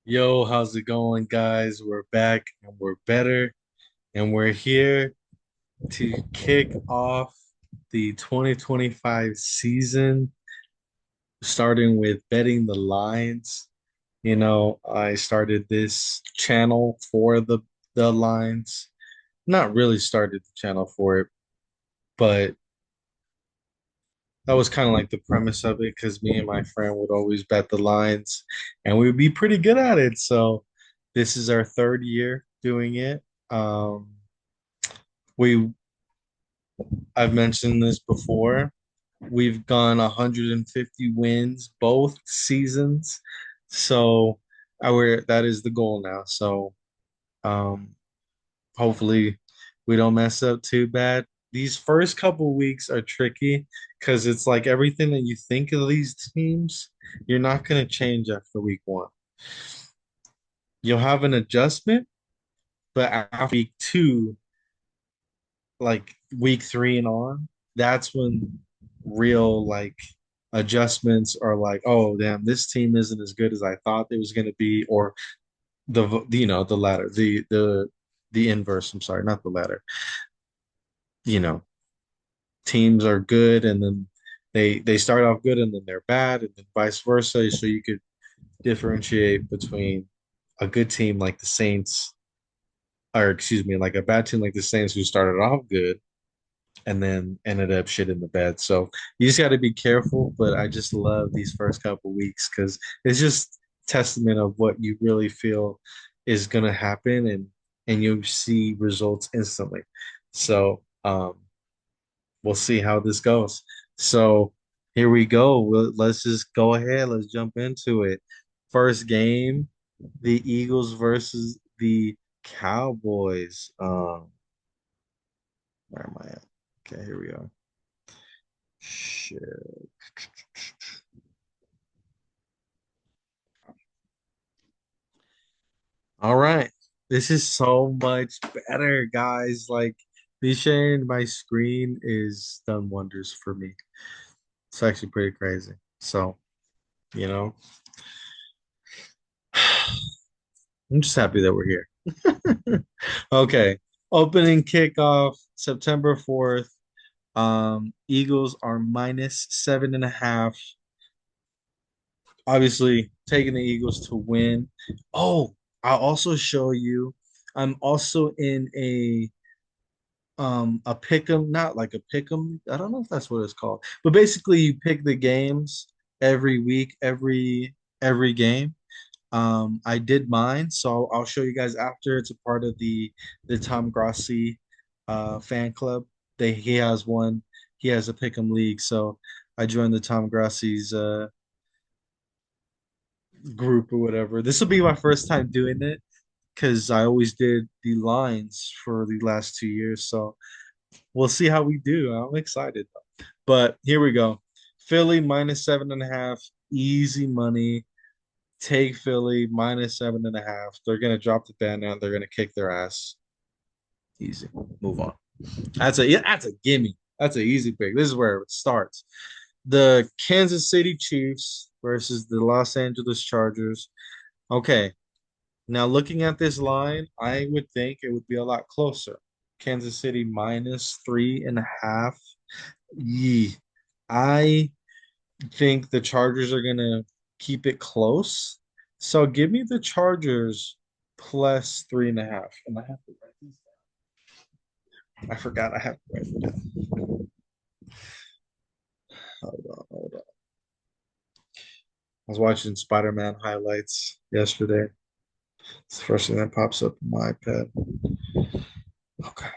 Yo, how's it going, guys? We're back and we're better, and we're here to kick off the 2025 season, starting with betting the lines. I started this channel for the lines. Not really started the channel for it, but that was kind of like the premise of it because me and my friend would always bet the lines and we would be pretty good at it. So this is our third year doing it. Um, we I've mentioned this before. We've gone 150 wins both seasons. So our that is the goal now. So um hopefully we don't mess up too bad. These first couple weeks are tricky because it's like everything that you think of these teams, you're not going to change after week one. You'll have an adjustment, but after week two, like week three and on, that's when real like adjustments are like, oh damn, this team isn't as good as I thought it was going to be, or the latter, the inverse. I'm sorry, not the latter. You know, teams are good and then they start off good and then they're bad and then vice versa. So you could differentiate between a good team like the Saints, or excuse me, like a bad team like the Saints who started off good and then ended up shit in the bed. So you just got to be careful. But I just love these first couple weeks because it's just testament of what you really feel is gonna happen, and you see results instantly. So we'll see how this goes. So here we go. Let's just go ahead. Let's jump into it. First game, the Eagles versus the Cowboys. Where am I at? Okay, here we go. Shit. All right. This is so much better, guys. Like, me sharing my screen is done wonders for me. It's actually pretty crazy. So, you know, I'm just happy that we're here. Okay. Opening kickoff September 4th. Eagles are minus 7.5. Obviously, taking the Eagles to win. Oh, I'll also show you. I'm also in a pick 'em, not like a pick 'em. I don't know if that's what it's called, but basically you pick the games every week, every game. I did mine, so I'll show you guys after. It's a part of the Tom Grossi fan club. He has one. He has a pick 'em league, so I joined the Tom Grossi's group or whatever. This will be my first time doing it because I always did the lines for the last 2 years. So we'll see how we do. I'm excited. But here we go. Philly minus 7.5, easy money. Take Philly minus 7.5. They're gonna drop the band now. They're gonna kick their ass. Easy. Move on. That's a gimme. That's an easy pick. This is where it starts. The Kansas City Chiefs versus the Los Angeles Chargers. Okay, now, looking at this line, I would think it would be a lot closer. Kansas City minus 3.5. Yee. I think the Chargers are going to keep it close. So give me the Chargers plus 3.5. And I have to write these down. I forgot I have to write it down. Hold on, hold on. I was watching Spider-Man highlights yesterday. It's the first thing that pops up on my iPad. Okay.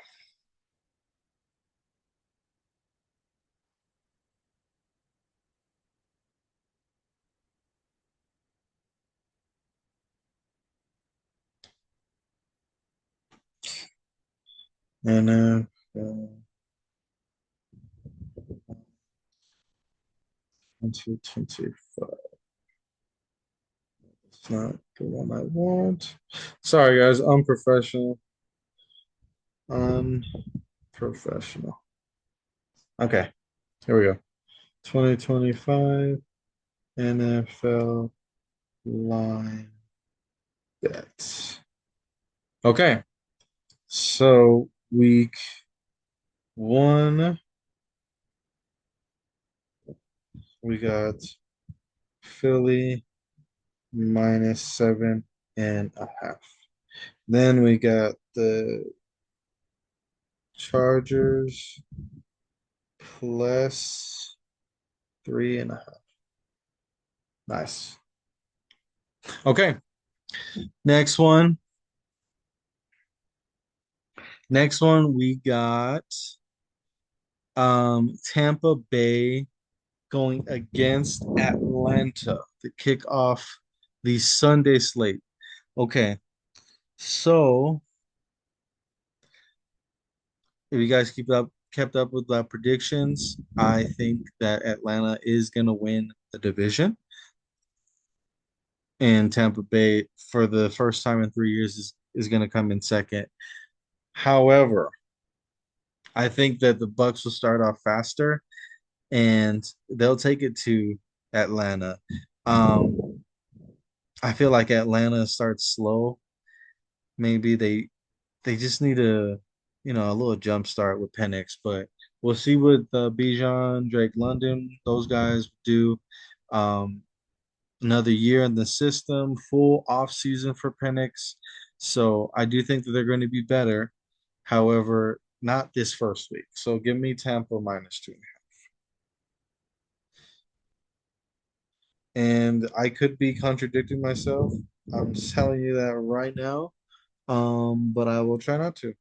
And 2025. It's not the one I want. Sorry, guys. Unprofessional. Unprofessional. Okay, here we go. 2025 NFL line. Bet. Okay, so week 1, we got Philly minus 7.5. Then we got the Chargers plus 3.5. Nice. Okay, next one. Next one we got Tampa Bay going against Atlanta to kick off the Sunday slate. Okay, so if you guys kept up with the predictions, I think that Atlanta is gonna win the division, and Tampa Bay for the first time in 3 years is gonna come in second. However, I think that the Bucks will start off faster and they'll take it to Atlanta. Um, I feel like Atlanta starts slow. Maybe they just need a little jump start with Penix, but we'll see what Bijan, Drake London, those guys do. Um, Another year in the system, full off season for Penix. So I do think that they're going to be better. However, not this first week. So give me Tampa minus 2.5. And I could be contradicting myself. I'm just telling you that right now. But I will try not to.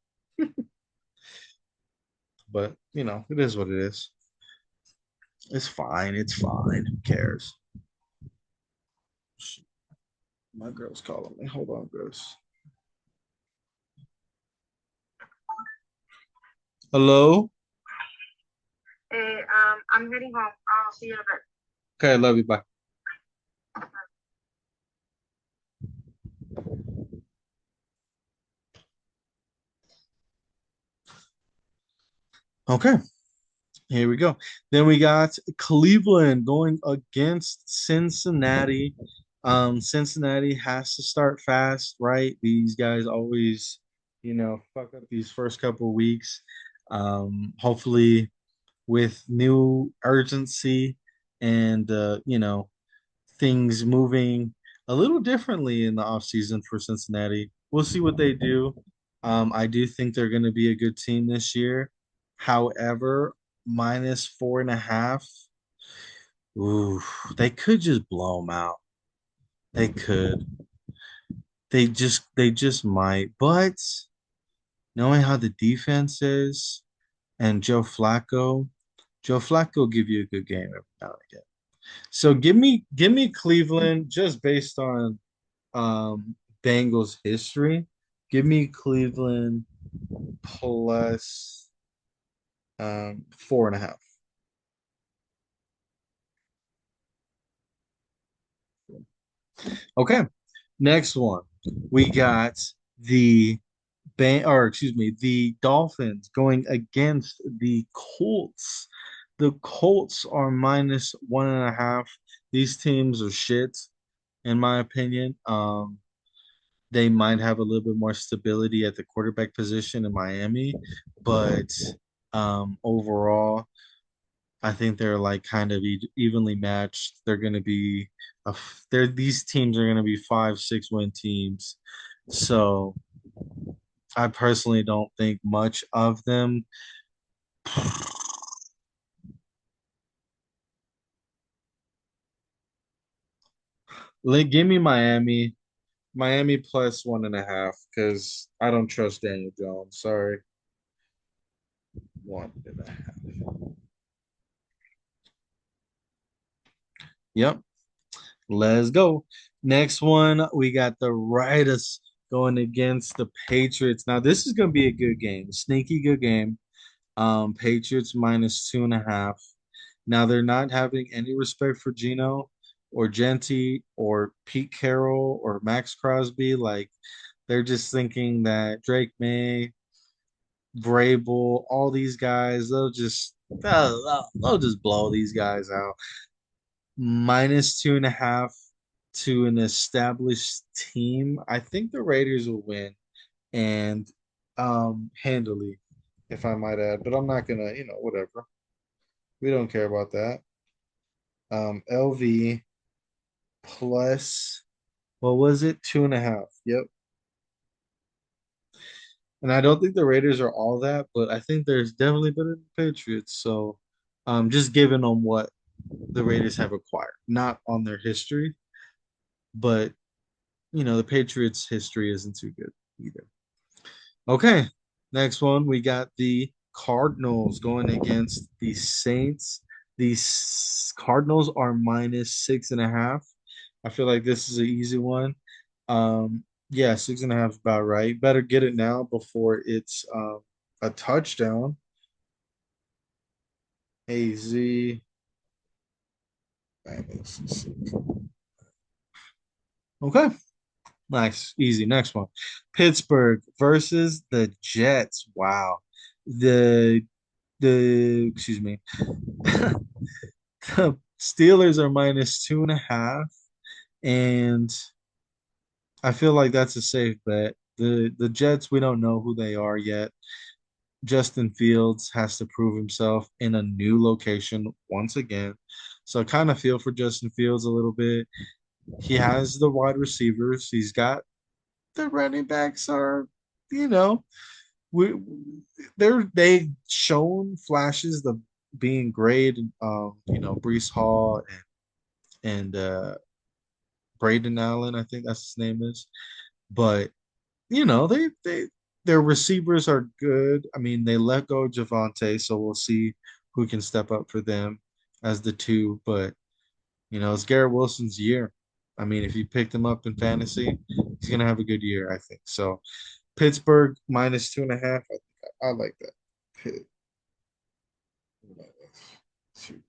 But it is what it is. It's fine. It's fine. Who cares? My girl's calling me. Hold on, girls. Hello? Hey, I'm heading home. I'll see you in a bit. Okay, I love you. Bye. Okay, here we go. Then we got Cleveland going against Cincinnati. Cincinnati has to start fast, right? These guys always, fuck up these first couple weeks. Hopefully with new urgency and things moving a little differently in the offseason for Cincinnati. We'll see what they do. I do think they're going to be a good team this year. However, minus 4.5, ooh, they could just blow them out. They could. They just might. But knowing how the defense is and Joe Flacco give you a good game every now and again. So give me Cleveland just based on Bengals history. Give me Cleveland plus 4.5. Okay, next one. We got the Dolphins going against the Colts. The Colts are minus 1.5. These teams are shit, in my opinion. They might have a little bit more stability at the quarterback position in Miami, but overall, I think they're like kind of evenly matched. They're going to be these teams are going to be 5, 6 win teams. So I personally don't think much of them. Give me Miami plus 1.5 because I don't trust Daniel Jones. Sorry, 1.5. Yep. Let's go. Next one, we got the Raiders going against the Patriots. Now, this is going to be a good game, sneaky good game. Patriots minus 2.5. Now, they're not having any respect for Geno or Genti or Pete Carroll or Max Crosby. Like, they're just thinking that Drake May, Vrabel, all these guys, they'll just blow these guys out. Minus 2.5 to an established team, I think the Raiders will win and handily, if I might add. But I'm not gonna, whatever. We don't care about that. LV plus what was it? 2.5. Yep. And I don't think the Raiders are all that, but I think there's definitely better than the Patriots. So just given on what the Raiders have acquired, not on their history, but the Patriots' history isn't too good either. Okay, next one we got the Cardinals going against the Saints. The Cardinals are -6.5. I feel like this is an easy one. Yeah, 6.5 is about right. Better get it now before it's a touchdown. AZ -6. Okay, nice, easy. Next one, Pittsburgh versus the Jets. Wow, the excuse me, the Steelers are -2.5, and I feel like that's a safe bet. The Jets, we don't know who they are yet. Justin Fields has to prove himself in a new location once again. So I kind of feel for Justin Fields a little bit. He has the wide receivers. He's got the running backs are, you know, we they've shown flashes of being great. Brees Hall and Braden Allen, I think that's his name is. But they their receivers are good. I mean, they let go of Javante, so we'll see who can step up for them as the two. But it's Garrett Wilson's year. I mean, if you picked him up in fantasy, he's gonna have a good year, I think. So Pittsburgh -2.5. I like that. Pitt -2.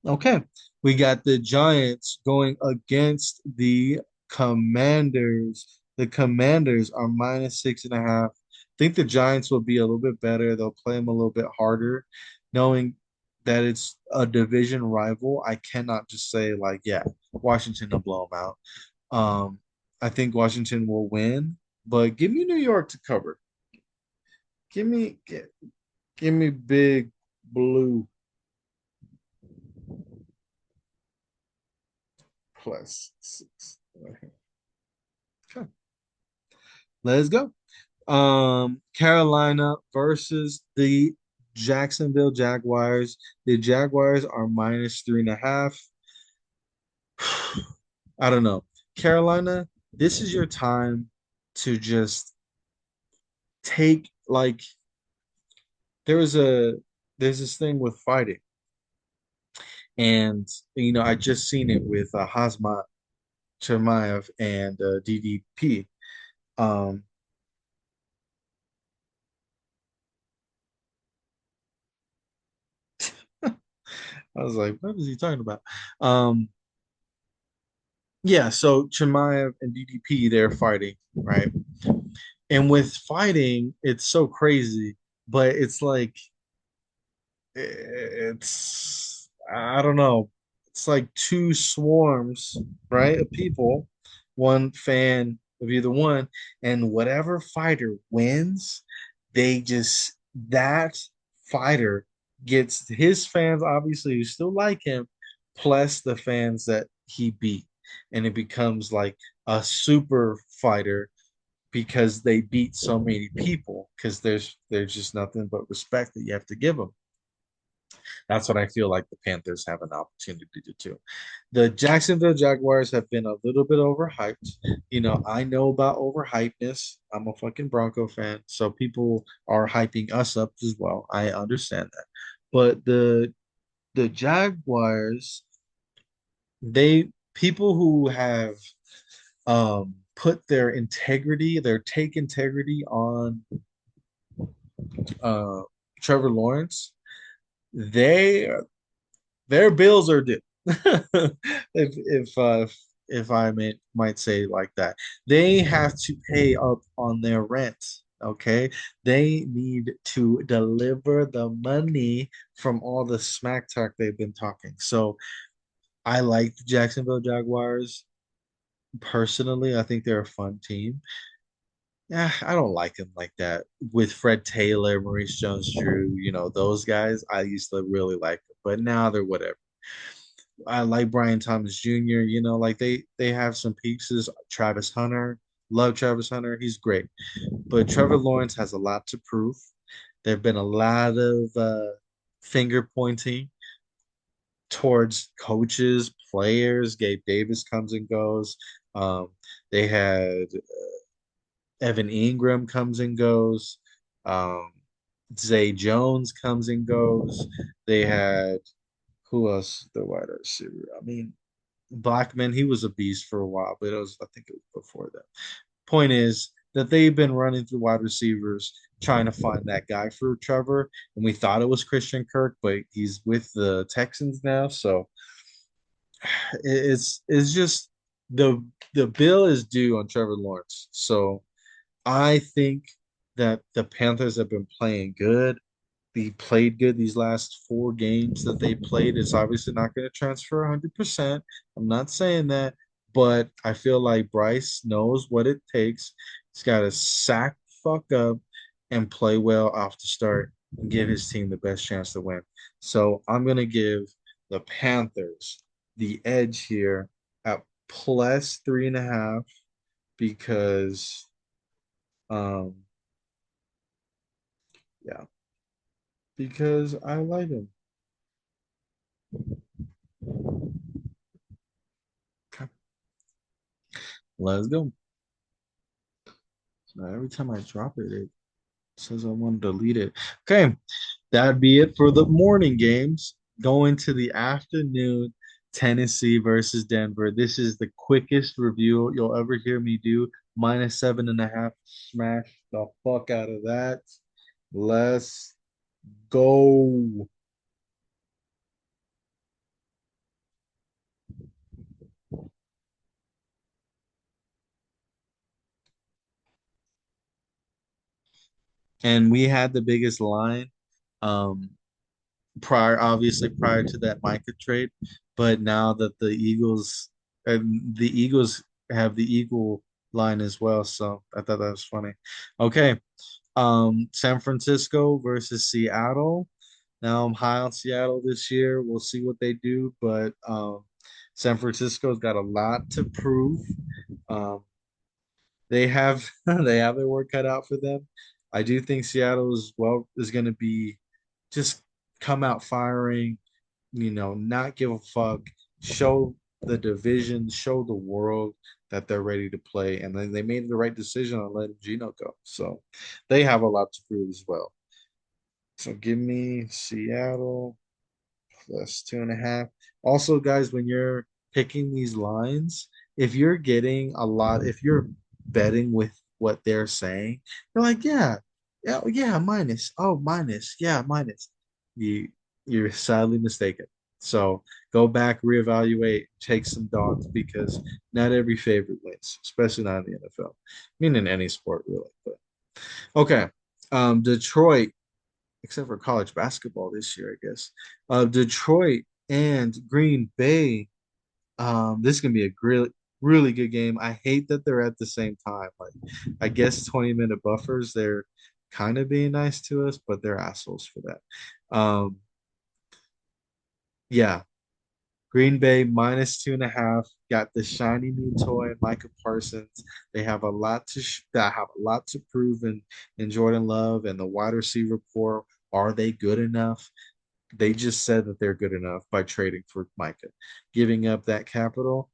Okay. We got the Giants going against the Commanders. The Commanders are -6.5. I think the Giants will be a little bit better. They'll play them a little bit harder, knowing that it's a division rival. I cannot just say like, yeah, Washington will blow them out. I think Washington will win, but give me New York to cover. Give me give me big blue +6. Okay, let's go. Carolina versus the Jacksonville Jaguars. The Jaguars are -3.5. I don't know. Carolina, this is your time to just take like there was a there's this thing with fighting, and I just seen it with Hazmat Chermayev and DDP. Um, I was like, what is he talking about? Um, yeah, so Chimaev and DDP, they're fighting, right? And with fighting, it's so crazy, but it's like it's I don't know. It's like two swarms, right, of people, one fan of either one, and whatever fighter wins, they just that fighter gets his fans obviously who still like him, plus the fans that he beat, and it becomes like a super fighter because they beat so many people because there's just nothing but respect that you have to give them. That's what I feel like the Panthers have an opportunity to do. The Jacksonville Jaguars have been a little bit overhyped. I know about overhypeness. I'm a fucking Bronco fan, so people are hyping us up as well. I understand that. But the Jaguars, they people who have put their take integrity on uh Trevor Lawrence, they their bills are due. If I might say it like that, they have to pay up on their rent. Okay, they need to deliver the money from all the smack talk they've been talking. So I like the Jacksonville Jaguars personally. I think they're a fun team. Yeah, I don't like them like that. With Fred Taylor, Maurice Jones-Drew, those guys, I used to really like them, but now they're whatever. I like Brian Thomas Jr., like they have some pieces. Travis Hunter, love Travis Hunter. He's great. But Trevor Lawrence has a lot to prove. There've been a lot of finger pointing towards coaches, players. Gabe Davis comes and goes. Um, they had Evan Ingram comes and goes. Um, Zay Jones comes and goes. They had who else? The wide receiver. I mean, Blackman. He was a beast for a while, but I think it was before that. Point is that they've been running through wide receivers trying to find that guy for Trevor, and we thought it was Christian Kirk, but he's with the Texans now, so it's just the the bill is due on Trevor Lawrence. So I think that the Panthers have been playing good. They played good these last four games that they played. It's obviously not going to transfer 100%. I'm not saying that, but I feel like Bryce knows what it takes. He's got to sack fuck up and play well off the start and give his team the best chance to win. So I'm going to give the Panthers the edge here at plus 3.5 because, um, yeah, because I like him. Okay, let's go. So every time I drop it, it says I want to delete it. Okay, that'd be it for the morning games. Going to the afternoon, Tennessee versus Denver. This is the quickest review you'll ever hear me do. Minus 7.5. Smash the fuck out of that. Let's go. And we had the biggest line. Um, prior to that Micah trade, but now that the Eagles have the Eagle line as well, so I thought that was funny. Okay, San Francisco versus Seattle. Now I'm high on Seattle this year. We'll see what they do, but San Francisco's got a lot to prove. Um, they have they have their work cut out for them. I do think Seattle is going to be just come out firing, not give a fuck, show the division, show the world that they're ready to play, and then they made the right decision on letting Gino go. So they have a lot to prove as well. So give me Seattle plus 2.5. Also, guys, when you're picking these lines, if you're betting with what they're saying, you're like, yeah, yeah, yeah, minus, oh, minus, yeah, minus. You you're sadly mistaken. So go back, reevaluate, take some dogs because not every favorite wins, especially not in the NFL. I mean, in any sport, really. But okay, Detroit except for college basketball this year, I guess. Detroit and Green Bay. This is gonna be a really good game. I hate that they're at the same time. Like, I guess 20-minute buffers. They're kind of being nice to us, but they're assholes for that. Yeah, Green Bay minus 2.5. Got the shiny new toy, Micah Parsons. They have a lot that have a lot to prove in Jordan Love and the wide receiver core. Are they good enough? They just said that they're good enough by trading for Micah, giving up that capital.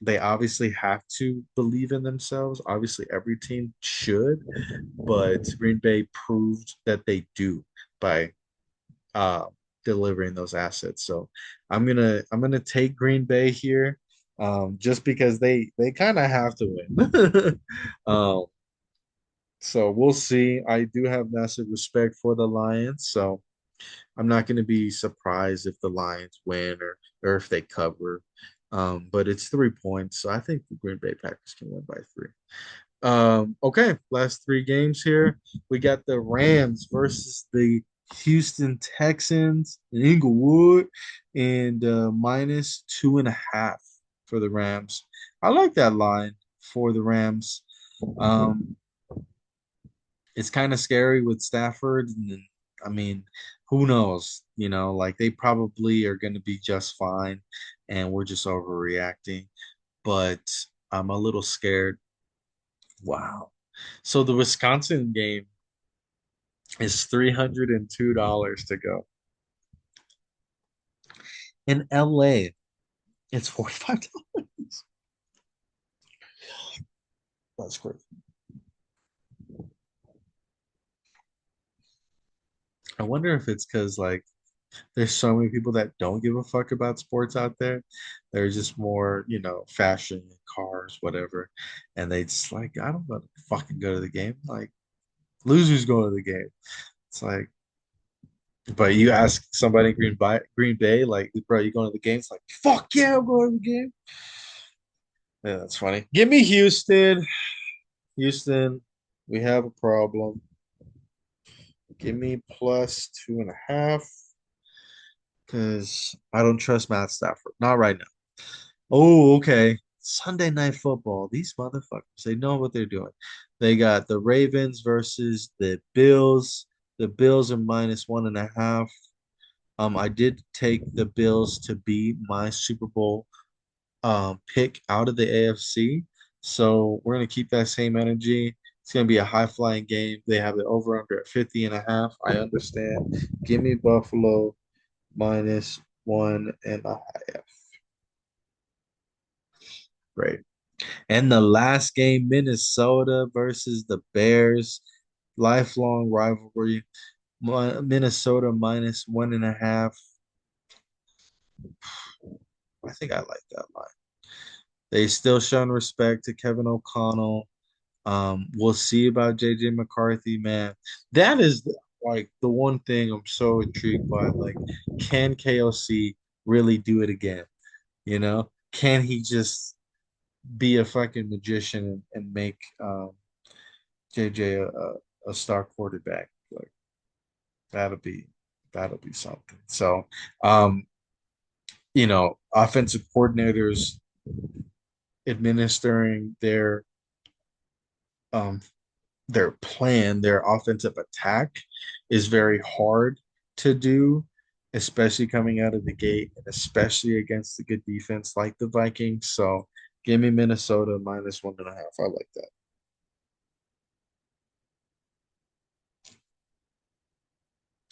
They obviously have to believe in themselves. Obviously, every team should, but Green Bay proved that they do by uh, delivering those assets. So I'm gonna take Green Bay here, just because they kind of have to win. um, so we'll see. I do have massive respect for the Lions, so I'm not going to be surprised if the Lions win or if they cover. But it's 3 points, so I think the Green Bay Packers can win by 3. Okay, last three games here. We got the Rams versus the Houston Texans in Inglewood, and minus 2.5 for the Rams. I like that line for the Rams. Um, it's kind of scary with Stafford, and I mean, who knows? Like they probably are going to be just fine, and we're just overreacting. But I'm a little scared. Wow. So the Wisconsin game is $302 to go. In LA, it's $45. That's crazy. I wonder if it's because like there's so many people that don't give a fuck about sports out there. They're just more, fashion, cars, whatever. And they just like, I don't want to fucking go to the game. Like losers go to the game. It's like, but you ask somebody in Green Bay, like, bro, you going to the game? It's like, fuck yeah, I'm going to the game. Yeah, that's funny. Give me Houston. Houston, we have a problem. Give me plus 2.5 because I don't trust Matt Stafford. Not right now. Oh, okay. Sunday night football. These motherfuckers, they know what they're doing. They got the Ravens versus the Bills. The Bills are minus 1.5. I did take the Bills to be my Super Bowl pick out of the AFC. So we're going to keep that same energy. It's going to be a high flying game. They have the over under at 50.5. I understand. Give me Buffalo minus 1.5. Great. And the last game, Minnesota versus the Bears. Lifelong rivalry. Minnesota minus 1.5. I think I like that line. They still showing respect to Kevin O'Connell. We'll see about JJ McCarthy, man. That is like the one thing I'm so intrigued by. Like, can KOC really do it again? Can he just be a fucking magician and make JJ a star quarterback? Like that'll be that'll be something. So, um, offensive coordinators administering um their plan, their offensive attack is very hard to do, especially coming out of the gate and especially against a good defense like the Vikings. So give me Minnesota minus 1.5. I like that.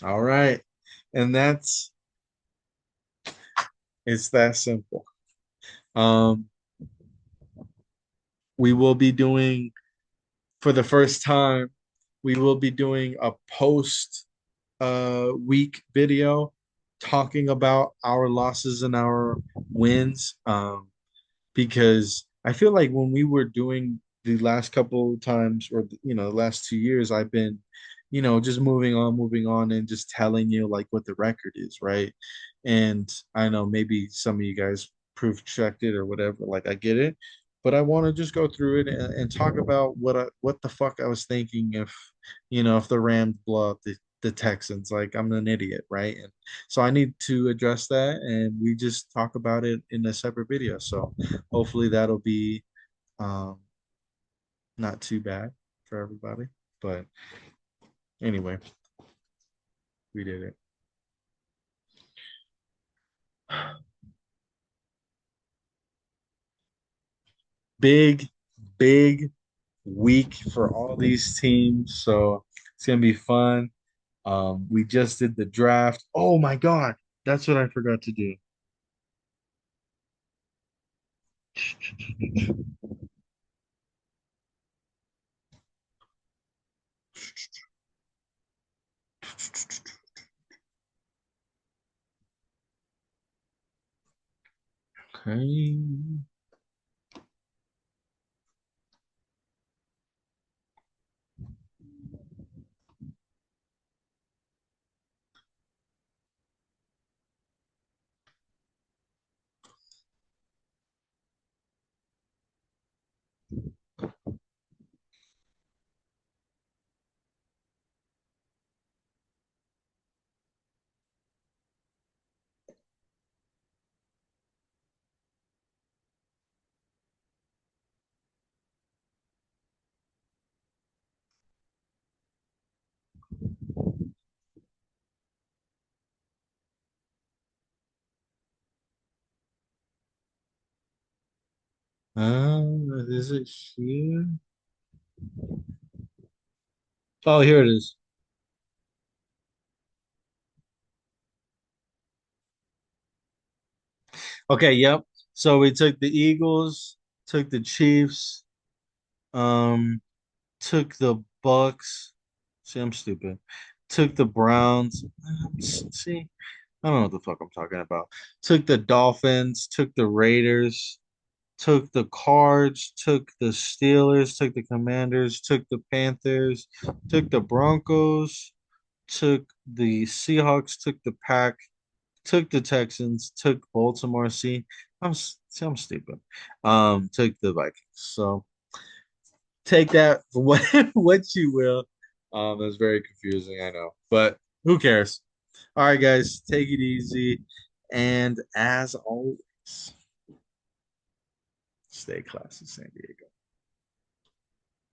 All right. And it's that simple. Um, we will be doing for the first time, we will be doing a post week video talking about our losses and our wins. Because I feel like when we were doing the last couple times or the last 2 years, I've been, just moving on, and just telling you like what the record is, right? And I know maybe some of you guys proof checked it or whatever, like I get it, but I want to just go through it and talk about what the fuck I was thinking if the Rams blow up the Texans. Like I'm an idiot, right? And so I need to address that, and we just talk about it in a separate video. So hopefully that'll be um, not too bad for everybody. But anyway, we did it. Big, big week for all these teams. So it's gonna be fun. We just did the draft. Oh my God, that's what I forgot to do. Okay. Is it here? Oh, here it is. Okay, yep. So we took the Eagles, took the Chiefs, um, took the Bucks. See, I'm stupid. Took the Browns. See, I don't know what the fuck I'm talking about. Took the Dolphins, took the Raiders, took the Cards, took the Steelers, took the Commanders, took the Panthers, took the Broncos, took the Seahawks, took the Pack, took the Texans, took Baltimore. I'm stupid. Took the Vikings. So take that for what what you will. It's very confusing, I know, but who cares? All right, guys, take it easy, and as always, stay classy, San Diego.